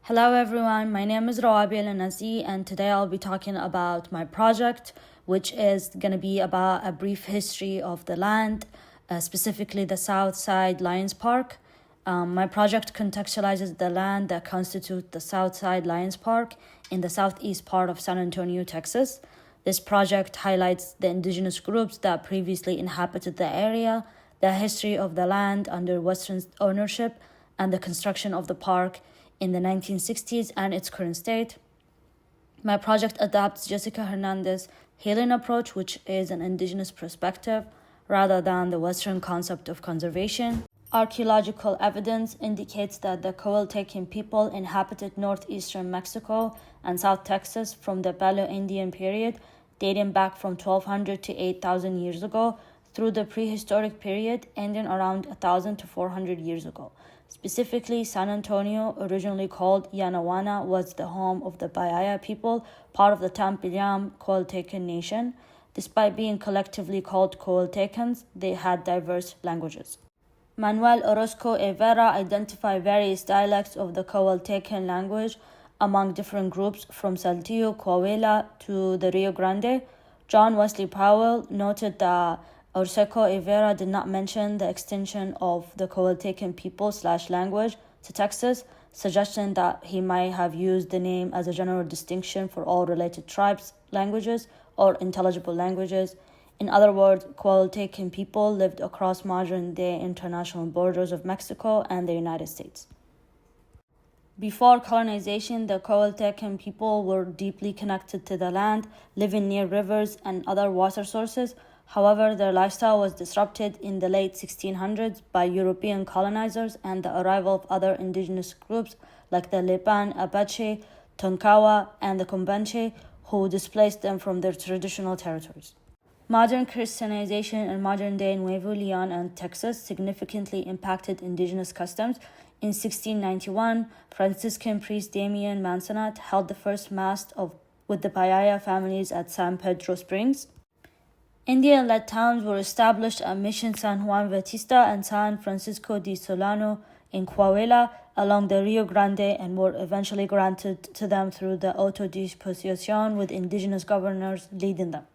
Hello everyone, my name is Rawabi Al-Nazi and today I'll be talking about my project, which is going to be about a brief history of the land, specifically the Southside Lions Park. My project contextualizes the land that constitutes the Southside Lions Park in the southeast part of San Antonio, Texas. This project highlights the indigenous groups that previously inhabited the area, the history of the land under Western ownership, and the construction of the park in the 1960s and its current state. My project adopts Jessica Hernandez healing approach, which is an indigenous perspective rather than the Western concept of conservation. Archaeological evidence indicates that the Coeltecan people inhabited northeastern Mexico and South Texas from the Paleo-Indian period, dating back from 1200 to 8,000 years ago through the prehistoric period, ending around 1,000 to 400 years ago. Specifically, San Antonio, originally called Yanaguana, was the home of the Bayaya people, part of the Tampilam Coeltecan nation. Despite being collectively called Coeltecans, they had diverse languages. Manuel Orozco Evera identified various dialects of the Coeltecan language among different groups from Saltillo, Coahuila to the Rio Grande. John Wesley Powell noted that Orozco Evera did not mention the extension of the Coeltecan people/language to Texas, suggesting that he might have used the name as a general distinction for all related tribes, languages, or intelligible languages. In other words, Coeltecan people lived across modern-day international borders of Mexico and the United States. Before colonization, the Coeltecan people were deeply connected to the land, living near rivers and other water sources. However, their lifestyle was disrupted in the late 1600s by European colonizers and the arrival of other indigenous groups like the Lipan, Apache, Tonkawa, and the Comanche, who displaced them from their traditional territories. Modern Christianization in modern-day Nuevo Leon and Texas significantly impacted indigenous customs. In 1691, Franciscan priest Damian Manzanat held the first mass with the Payaya families at San Pedro Springs. Indian-led towns were established at Mission San Juan Bautista and San Francisco de Solano in Coahuila along the Rio Grande and were eventually granted to them through the auto de posesión, with indigenous governors leading them.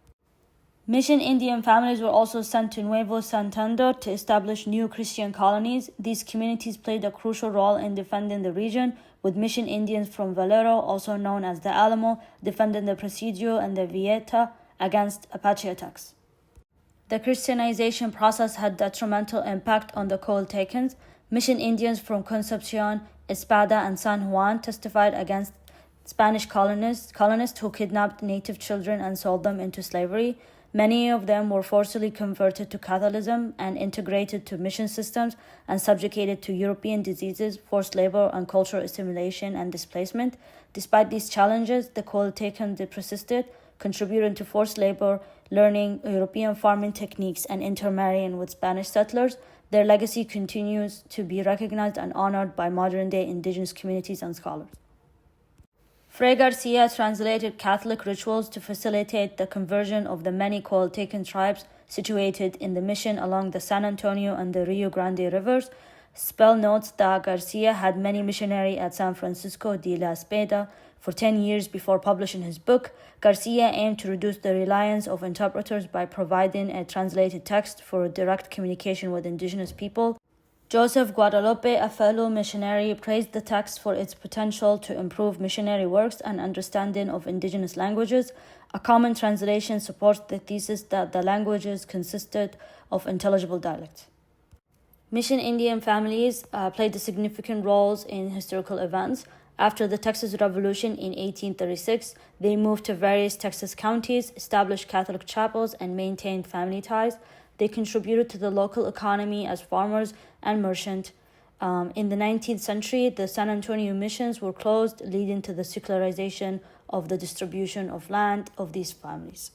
Mission Indian families were also sent to Nuevo Santander to establish new Christian colonies. These communities played a crucial role in defending the region, with Mission Indians from Valero, also known as the Alamo, defending the Presidio and the Villeta against Apache attacks. The Christianization process had detrimental impact on the Coeltecans. Mission Indians from Concepcion, Espada, and San Juan testified against Spanish colonists who kidnapped native children and sold them into slavery. Many of them were forcibly converted to Catholicism and integrated to mission systems and subjugated to European diseases, forced labor, and cultural assimilation and displacement. Despite these challenges, the Coeltecans persisted, contributing to forced labor, learning European farming techniques, and intermarrying with Spanish settlers. Their legacy continues to be recognized and honored by modern-day indigenous communities and scholars. Fray Garcia translated Catholic rituals to facilitate the conversion of the many Coeltecan tribes situated in the mission along the San Antonio and the Rio Grande rivers. Spell notes that Garcia had many missionaries at San Francisco de la Espada for 10 years before publishing his book. Garcia aimed to reduce the reliance of interpreters by providing a translated text for direct communication with indigenous people. Joseph Guadalupe, a fellow missionary, praised the text for its potential to improve missionary works and understanding of indigenous languages. A common translation supports the thesis that the languages consisted of intelligible dialects. Mission Indian families played significant roles in historical events. After the Texas Revolution in 1836, they moved to various Texas counties, established Catholic chapels, and maintained family ties. They contributed to the local economy as farmers and merchants. In the 19th century, the San Antonio missions were closed, leading to the secularization of the distribution of land of these families.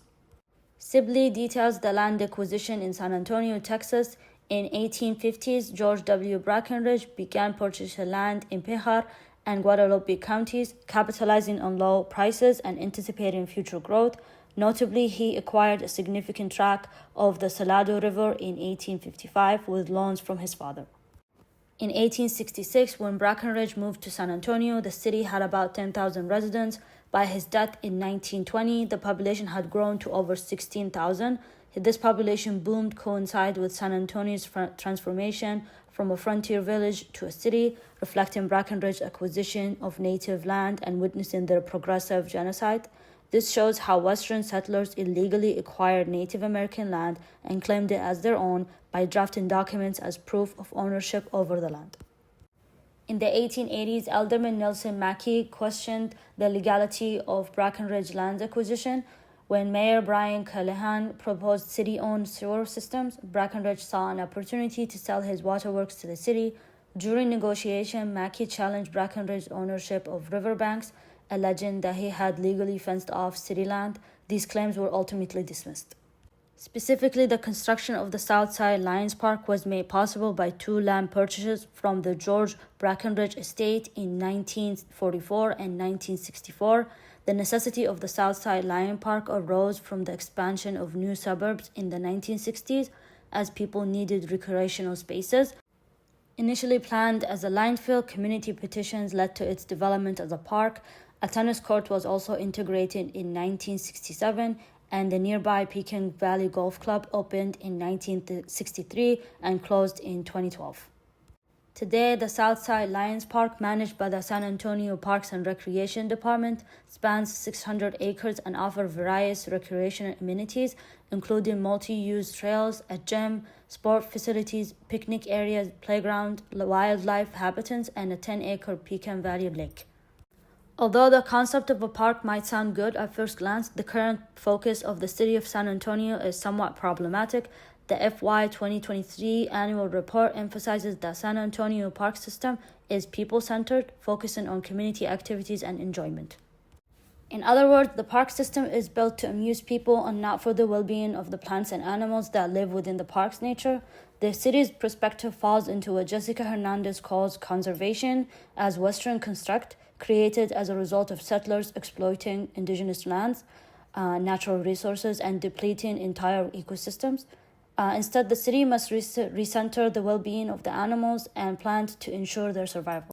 Sibley details the land acquisition in San Antonio, Texas. In 1850s, George W. Breckinridge began purchasing land in Pijar and Guadalupe counties, capitalizing on low prices and anticipating future growth. Notably, he acquired a significant tract of the Salado River in 1855 with loans from his father. In 1866, when Breckenridge moved to San Antonio, the city had about 10,000 residents. By his death in 1920, the population had grown to over 16,000. This population boom coincided with San Antonio's transformation from a frontier village to a city, reflecting Breckenridge's acquisition of native land and witnessing their progressive genocide. This shows how Western settlers illegally acquired Native American land and claimed it as their own by drafting documents as proof of ownership over the land. In the 1880s, Alderman Nelson Mackey questioned the legality of Breckenridge land acquisition. When Mayor Brian Callahan proposed city-owned sewer systems, Breckenridge saw an opportunity to sell his waterworks to the city. During negotiation, Mackey challenged Breckenridge's ownership of riverbanks, alleging that he had legally fenced off city land. These claims were ultimately dismissed. Specifically, the construction of the Southside Lions Park was made possible by two land purchases from the George Breckenridge estate in 1944 and 1964. The necessity of the Southside Lion Park arose from the expansion of new suburbs in the 1960s as people needed recreational spaces. Initially planned as a landfill, community petitions led to its development as a park. A tennis court was also integrated in 1967, and the nearby Pecan Valley Golf Club opened in 1963 and closed in 2012. Today, the Southside Lions Park, managed by the San Antonio Parks and Recreation Department, spans 600 acres and offers various recreational amenities, including multi-use trails, a gym, sport facilities, picnic areas, playground, wildlife habitats, and a 10-acre Pecan Valley Lake. Although the concept of a park might sound good at first glance, the current focus of the city of San Antonio is somewhat problematic. The FY 2023 annual report emphasizes that San Antonio park system is people-centered, focusing on community activities and enjoyment. In other words, the park system is built to amuse people and not for the well-being of the plants and animals that live within the park's nature. The city's perspective falls into what Jessica Hernandez calls conservation as Western construct, created as a result of settlers exploiting indigenous lands, natural resources, and depleting entire ecosystems. Instead, the city must recenter the well-being of the animals and plant to ensure their survival.